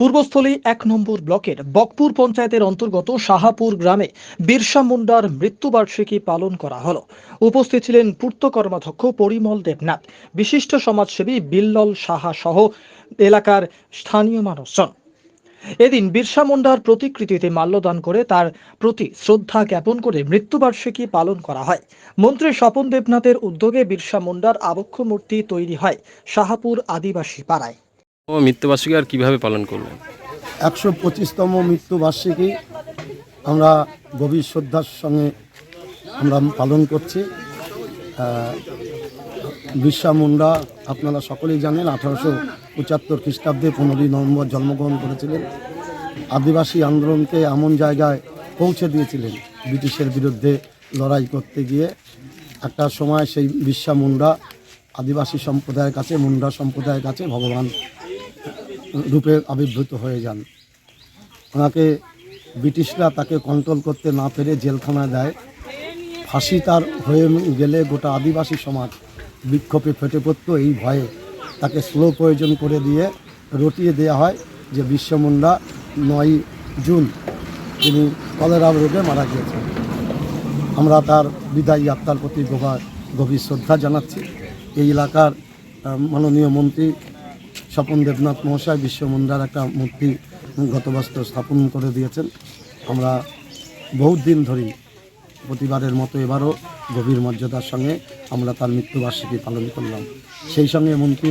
পূর্বস্থলী ১ নম্বর ব্লকের বকপুর পঞ্চায়েতের অন্তর্গত সাহাপুর গ্রামে বিরসা মুন্ডার মৃত্যুবার্ষিকী পালন করা হলো। উপস্থিত ছিলেন পূর্ত কর্মাধ্যক্ষ পরিমল দেবনাথ, বিশিষ্ট সমাজসেবী বিল্লল সাহা সহ এলাকার স্থানীয় মানুষজন। এদিন বিরসা মুন্ডার প্রতিকৃতিতে মাল্যদান করে তার প্রতি শ্রদ্ধা জ্ঞাপন করে মৃত্যুবার্ষিকী পালন করা হয়। মন্ত্রী স্বপন দেবনাথের উদ্যোগে বিরসা মুন্ডার আবক্ষ মূর্তি তৈরি হয় সাহাপুর আদিবাসী পাড়ায়। ও মৃত্যুবার্ষিকী আর কিভাবে পালন করলেন? ১২৫তম মৃত্যুবার্ষিকী আমরা গভীর শ্রদ্ধার সঙ্গে আমরা পালন করছি। বিরসা মুন্ডা আপনারা সকলেই জানেন ১৮৭৫ খ্রিস্টাব্দে ১৫ই নভেম্বর জন্মগ্রহণ করেছিলেন। আদিবাসী আন্দোলনকে এমন জায়গায় পৌঁছে দিয়েছিলেন, ব্রিটিশের বিরুদ্ধে লড়াই করতে গিয়ে একটা সময় সেই বিরসা মুন্ডা আদিবাসী সম্প্রদায়ের কাছে, মুন্ডা সম্প্রদায়ের কাছে ভগবান রূপে আবির্ভূত হয়ে যান। ওনাকে ব্রিটিশরা তাকে কন্ট্রোল করতে না পেরে জেলখানায় দেয়। ফাঁসি তার হয়ে গেলে গোটা আদিবাসী সমাজ বিক্ষোভে ফেটে পড়ত। এই ভয়ে তাকে স্লো প্রয়োজন করে দিয়ে রটিয়ে দেওয়া হয় যে বিরসা মুন্ডা ৯ জুন তিনি কলেরা রোগে মারা গিয়েছেন। আমরা তার বিদায়ী আত্মার প্রতি গভীর শ্রদ্ধা জানাচ্ছি। এই এলাকার মাননীয় মন্ত্রী স্বপন দেবনাথ মহাশয় বিরসা মুন্ডার একটা মূর্তি গত বছর স্থাপন করে দিয়েছেন। আমরা বহুত দিন ধরেই প্রতিবারের মতো এবারও গভীর মর্যাদার সঙ্গে আমরা তার মৃত্যুবার্ষিকী পালন করলাম। সেই সঙ্গে মন্ত্রী